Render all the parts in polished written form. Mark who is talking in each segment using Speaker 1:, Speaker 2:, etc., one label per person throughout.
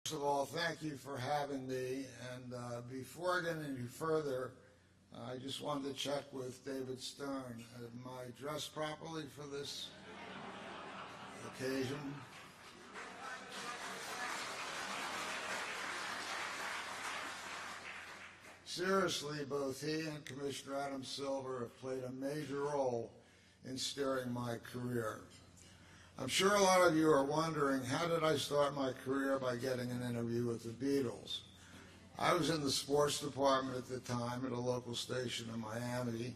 Speaker 1: First of all, thank you for having me. And before I get any further, I just wanted to check with David Stern. Am I dressed properly for this occasion? Seriously, both he and Commissioner Adam Silver have played a major role in steering my career. I'm sure a lot of you are wondering, how did I start my career by getting an interview with the Beatles? I was in the sports department at the time at a local station in Miami,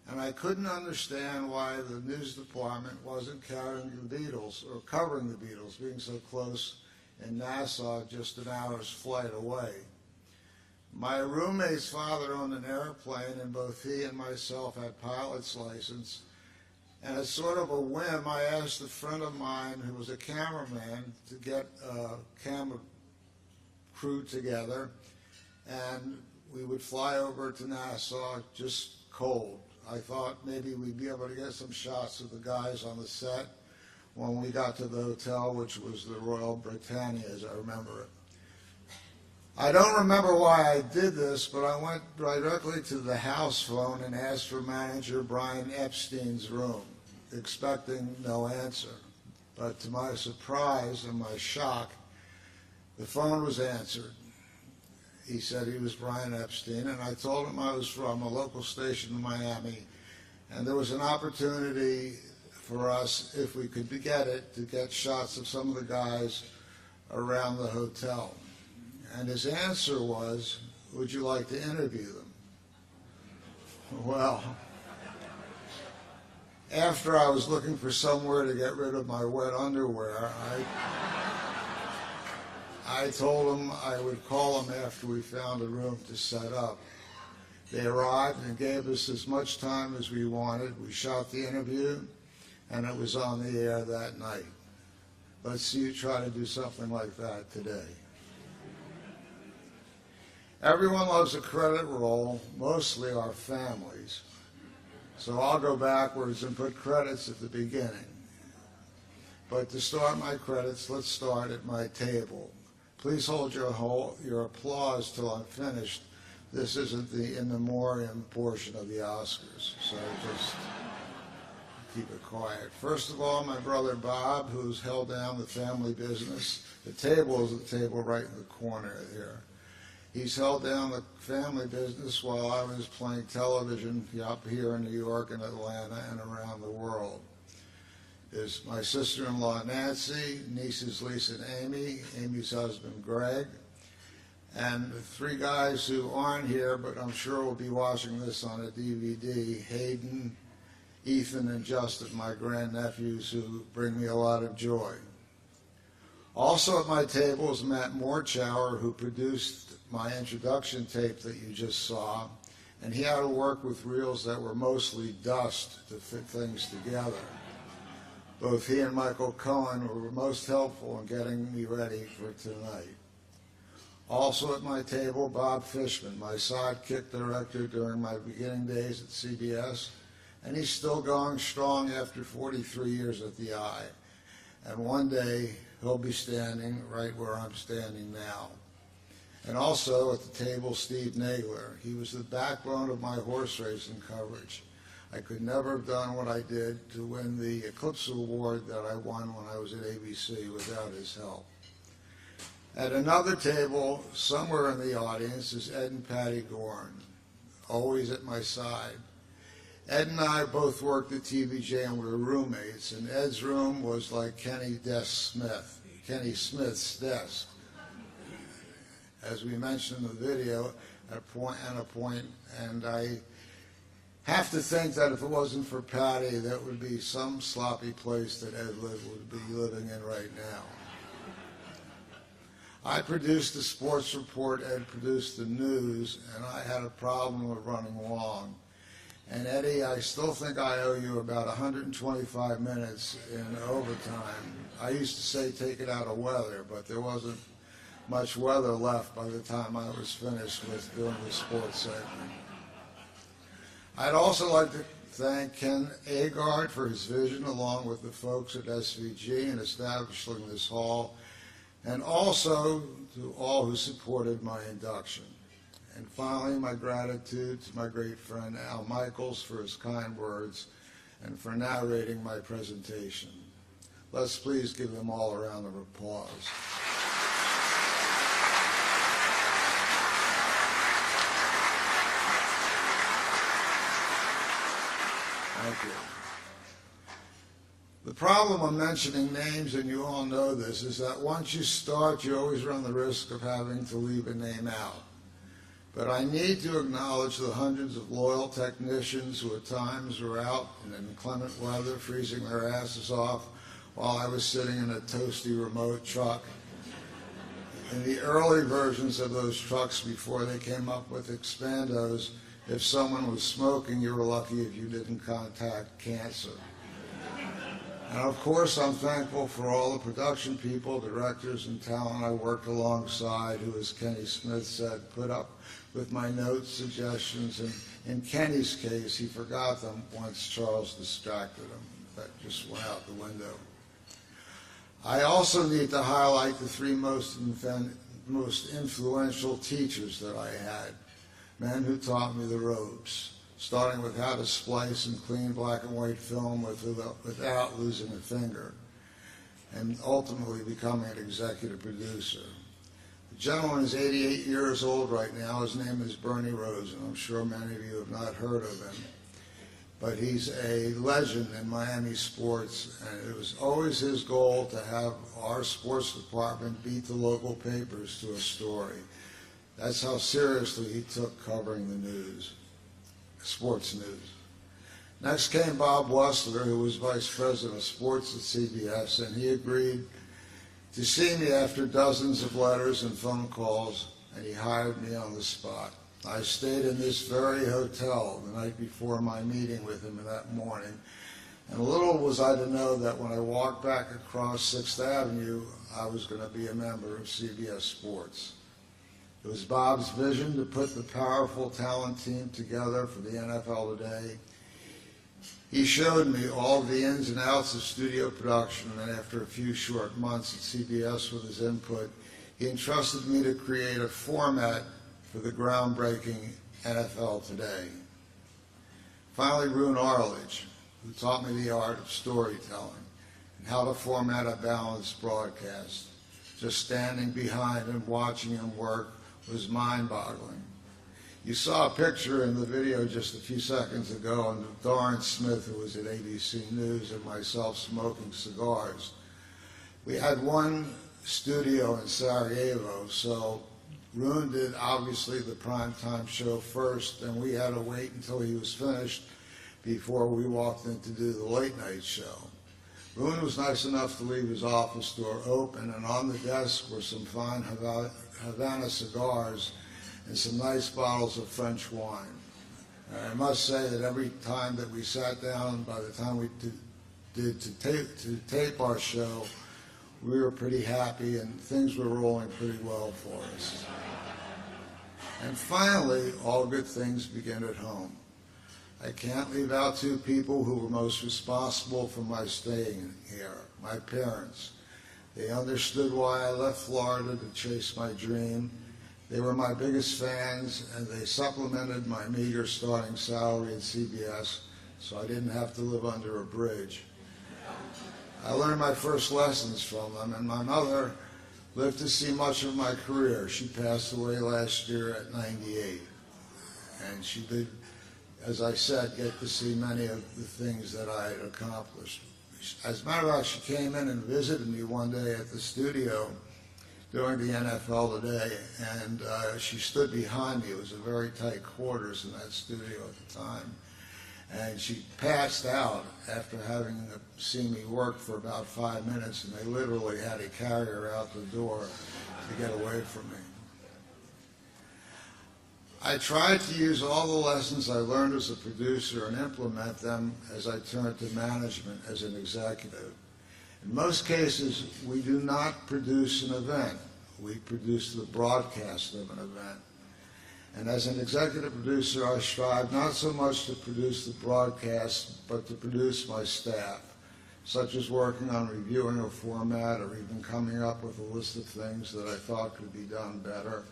Speaker 1: and I couldn't understand why the news department wasn't carrying the Beatles or covering the Beatles, being so close in Nassau, just an hour's flight away. My roommate's father owned an airplane, and both he and myself had pilot's license. And as sort of a whim, I asked a friend of mine who was a cameraman to get a camera crew together, and we would fly over to Nassau just cold. I thought maybe we'd be able to get some shots of the guys on the set when we got to the hotel, which was the Royal Britannia, as I remember it. I don't remember why I did this, but I went directly to the house phone and asked for manager Brian Epstein's room, expecting no answer. But to my surprise and my shock, the phone was answered. He said he was Brian Epstein, and I told him I was from a local station in Miami, and there was an opportunity for us, if we could get it, to get shots of some of the guys around the hotel. And his answer was, would you like to interview them? Well, after I was looking for somewhere to get rid of my wet underwear, I told him I would call him after we found a room to set up. They arrived and gave us as much time as we wanted. We shot the interview, and it was on the air that night. Let's see you try to do something like that today. Everyone loves a credit roll, mostly our families. So I'll go backwards and put credits at the beginning. But to start my credits, let's start at my table. Please hold your applause till I'm finished. This isn't the in memoriam portion of the Oscars, so just keep it quiet. First of all, my brother Bob, who's held down the family business. The table is the table right in the corner here. He's held down the family business while I was playing television up here in New York and Atlanta and around the world. There's my sister-in-law Nancy, nieces Lisa and Amy, Amy's husband Greg, and the three guys who aren't here, but I'm sure will be watching this on a DVD, Hayden, Ethan, and Justin, my grandnephews, who bring me a lot of joy. Also at my table is Matt Morchower, who produced my introduction tape that you just saw, and he had to work with reels that were mostly dust to fit things together. Both he and Michael Cohen were most helpful in getting me ready for tonight. Also at my table, Bob Fishman, my sidekick director during my beginning days at CBS, and he's still going strong after 43 years at the Eye. And one day, he'll be standing right where I'm standing now. And also at the table, Steve Nagler. He was the backbone of my horse racing coverage. I could never have done what I did to win the Eclipse Award that I won when I was at ABC without his help. At another table, somewhere in the audience, is Ed and Patty Gorn, always at my side. Ed and I both worked at TVJ and we were roommates, and Ed's room was like Kenny Smith's desk. As we mentioned in the video, at a point, and I have to think that if it wasn't for Patty, that would be some sloppy place that Ed would be living in right now. I produced the sports report, Ed produced the news, and I had a problem with running long. And Eddie, I still think I owe you about 125 minutes in overtime. I used to say take it out of weather, but there wasn't much weather left by the time I was finished with doing the sports segment. I'd also like to thank Ken Agard for his vision, along with the folks at SVG, in establishing this hall, and also to all who supported my induction. And finally, my gratitude to my great friend Al Michaels for his kind words and for narrating my presentation. Let's please give them all a round of applause. Thank you. The problem of mentioning names, and you all know this, is that once you start, you always run the risk of having to leave a name out. But I need to acknowledge the hundreds of loyal technicians who at times were out in inclement weather, freezing their asses off while I was sitting in a toasty remote truck. In the early versions of those trucks, before they came up with expandos, if someone was smoking, you were lucky if you didn't contact cancer. And of course, I'm thankful for all the production people, directors, and talent I worked alongside who, as Kenny Smith said, put up with my notes, suggestions, and in Kenny's case, he forgot them once Charles distracted him. That just went out the window. I also need to highlight the three most influential teachers that I had, men who taught me the ropes, starting with how to splice and clean black and white film without losing a finger, and ultimately becoming an executive producer. The gentleman is 88 years old right now. His name is Bernie Rosen. I'm sure many of you have not heard of him, but he's a legend in Miami sports, and it was always his goal to have our sports department beat the local papers to a story. That's how seriously he took covering the news, sports news. Next came Bob Wessler, who was vice president of sports at CBS, and he agreed to see me after dozens of letters and phone calls, and he hired me on the spot. I stayed in this very hotel the night before my meeting with him that morning, and little was I to know that when I walked back across 6th Avenue, I was going to be a member of CBS Sports. It was Bob's vision to put the powerful talent team together for the NFL today. He showed me all the ins and outs of studio production, and after a few short months at CBS with his input, he entrusted me to create a format for the groundbreaking NFL today. Finally, Roone Arledge, who taught me the art of storytelling and how to format a balanced broadcast. Just standing behind and watching him work was mind-boggling. You saw a picture in the video just a few seconds ago of Dorrance Smith, who was at ABC News, and myself smoking cigars. We had one studio in Sarajevo, so Roone did obviously the primetime show first, and we had to wait until he was finished before we walked in to do the late night show. Roone was nice enough to leave his office door open, and on the desk were some fine Havana cigars and some nice bottles of French wine. And I must say that every time that we sat down, by the time we did to tape our show, we were pretty happy and things were rolling pretty well for us. And finally, all good things begin at home. I can't leave out two people who were most responsible for my staying here, my parents. They understood why I left Florida to chase my dream. They were my biggest fans, and they supplemented my meager starting salary at CBS, so I didn't have to live under a bridge. I learned my first lessons from them, and my mother lived to see much of my career. She passed away last year at 98, and she did, as I said, get to see many of the things that I had accomplished. As a matter of fact, she came in and visited me one day at the studio during the NFL Today, and she stood behind me. It was a very tight quarters in that studio at the time. And she passed out after having seen me work for about 5 minutes, and they literally had to carry her out the door to get away from me. I tried to use all the lessons I learned as a producer and implement them as I turned to management as an executive. In most cases, we do not produce an event. We produce the broadcast of an event. And as an executive producer, I strive not so much to produce the broadcast, but to produce my staff, such as working on reviewing a format or even coming up with a list of things that I thought could be done better.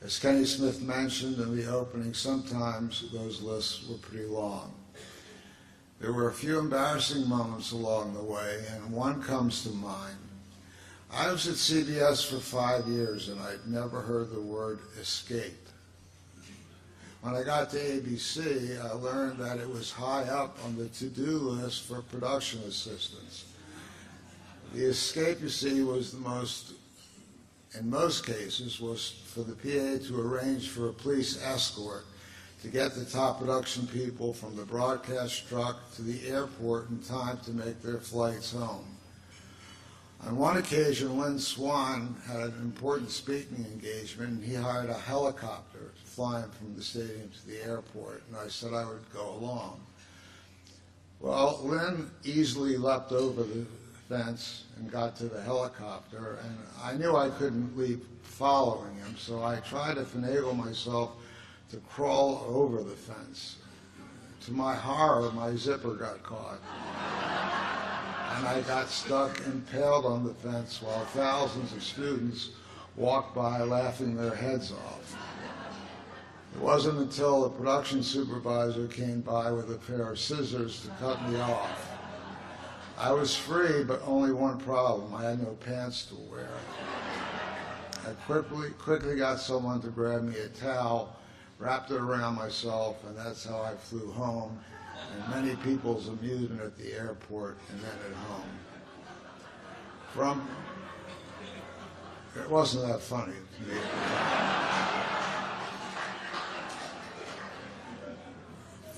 Speaker 1: As Kenny Smith mentioned in the opening, sometimes those lists were pretty long. There were a few embarrassing moments along the way, and one comes to mind. I was at CBS for 5 years, and I'd never heard the word escape. When I got to ABC, I learned that it was high up on the to-do list for production assistants. The escape, you see, was in most cases, was for the PA to arrange for a police escort to get the top production people from the broadcast truck to the airport in time to make their flights home. On one occasion, Lynn Swan had an important speaking engagement, and he hired a helicopter to fly him from the stadium to the airport, and I said I would go along. Well, Lynn easily leapt over the fence and got to the helicopter, and I knew I couldn't leap following him, so I tried to finagle myself to crawl over the fence. To my horror, my zipper got caught, and I got stuck impaled on the fence while thousands of students walked by laughing their heads off. It wasn't until the production supervisor came by with a pair of scissors to cut me off. I was free, but only one problem: I had no pants to wear. I quickly got someone to grab me a towel, wrapped it around myself, and that's how I flew home, and many people's amusement at the airport and then at home. It wasn't that funny to me.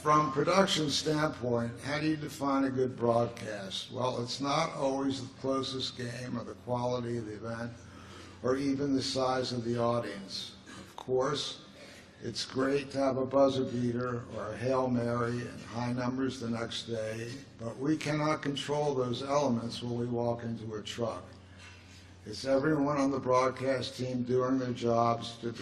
Speaker 1: From production standpoint, how do you define a good broadcast? Well, it's not always the closest game or the quality of the event or even the size of the audience. Of course, it's great to have a buzzer beater or a Hail Mary and high numbers the next day, but we cannot control those elements when we walk into a truck. It's everyone on the broadcast team doing their jobs to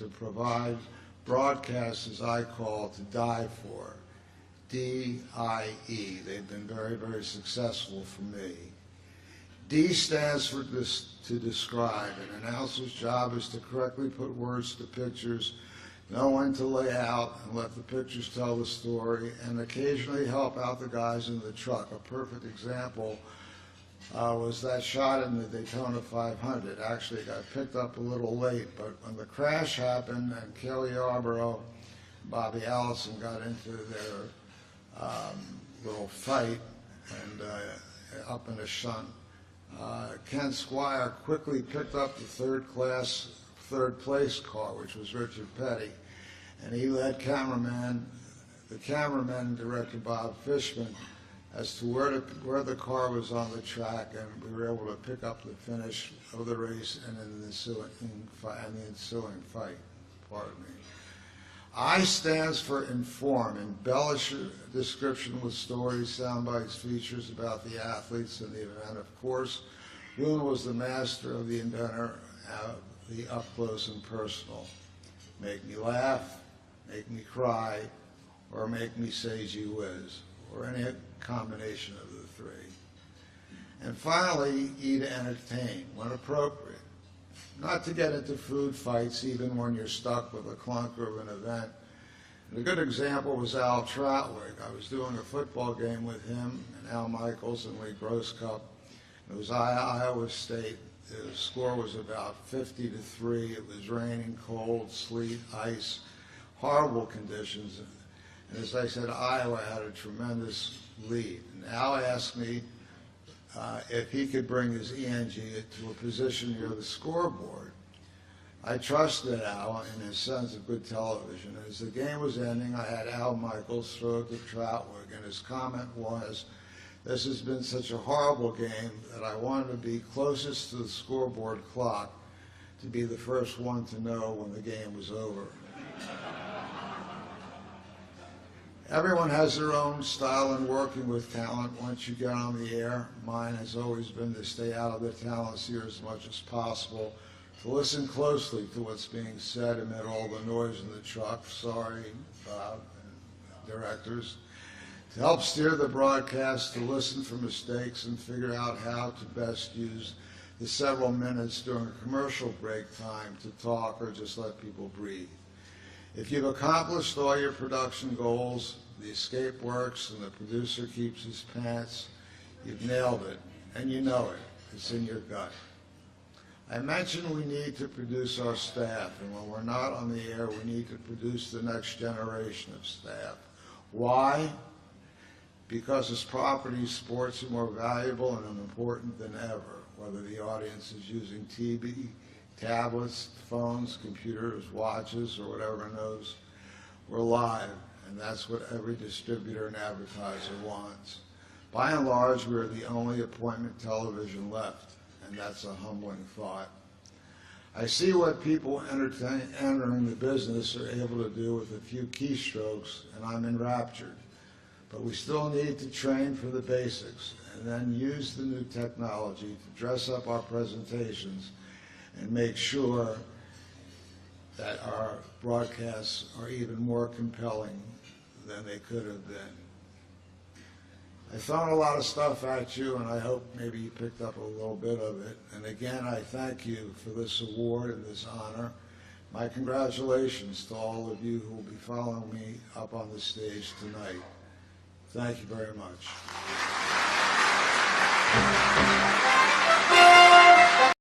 Speaker 1: provide broadcasts, as I call, to die for. D-I-E. They've been very, very successful for me. D stands for to describe. An announcer's job is to correctly put words to pictures, know when to lay out and let the pictures tell the story, and occasionally help out the guys in the truck. A perfect example was that shot in the Daytona 500. Actually, it got picked up a little late, but when the crash happened and Kelly Yarborough and Bobby Allison got into their little fight and up in a shunt, Ken Squire quickly picked up the third place car, which was Richard Petty, and he led the cameraman, director Bob Fishman, as to where the car was on the track, and we were able to pick up the finish of the race and in the ensuing fight. Pardon me. I stands for inform. Embellish your description with stories, sound bites, features about the athletes and the event. Of course, Boone was the master of the inventor, the up close and personal. Make me laugh, make me cry, or make me say gee whiz, or any combination of the three. And finally, E to entertain when appropriate. Not to get into food fights even when you're stuck with a clunker of an event. And a good example was Al Troutwig. I was doing a football game with him and Al Michaels and Lee Grosscup. It was Iowa State. The score was about 50-3. It was raining, cold, sleet, ice, horrible conditions. And as I said, Iowa had a tremendous lead. And Al asked me if he could bring his ENG to a position near the scoreboard. I trusted Al in his sense of good television. As the game was ending, I had Al Michaels throw it to Troutwig, and his comment was, "This has been such a horrible game that I wanted to be closest to the scoreboard clock to be the first one to know when the game was over." Everyone has their own style in working with talent once you get on the air. Mine has always been to stay out of the talent sphere as much as possible, to listen closely to what's being said amid all the noise in the truck. Sorry, Bob and directors. To help steer the broadcast, to listen for mistakes and figure out how to best use the several minutes during a commercial break time to talk or just let people breathe. If you've accomplished all your production goals, the escape works, and the producer keeps his pants, you've nailed it, and you know it. It's in your gut. I mentioned we need to produce our staff, and when we're not on the air, we need to produce the next generation of staff. Why? Because as properties, sports are more valuable and important than ever, whether the audience is using TV, tablets, phones, computers, watches, or whatever knows. We're live, and that's what every distributor and advertiser wants. By and large, we're the only appointment television left, and that's a humbling thought. I see what people entering the business are able to do with a few keystrokes, and I'm enraptured. But we still need to train for the basics and then use the new technology to dress up our presentations and make sure that our broadcasts are even more compelling than they could have been. I've thrown a lot of stuff at you, and I hope maybe you picked up a little bit of it. And again, I thank you for this award and this honor. My congratulations to all of you who will be following me up on the stage tonight. Thank you very much.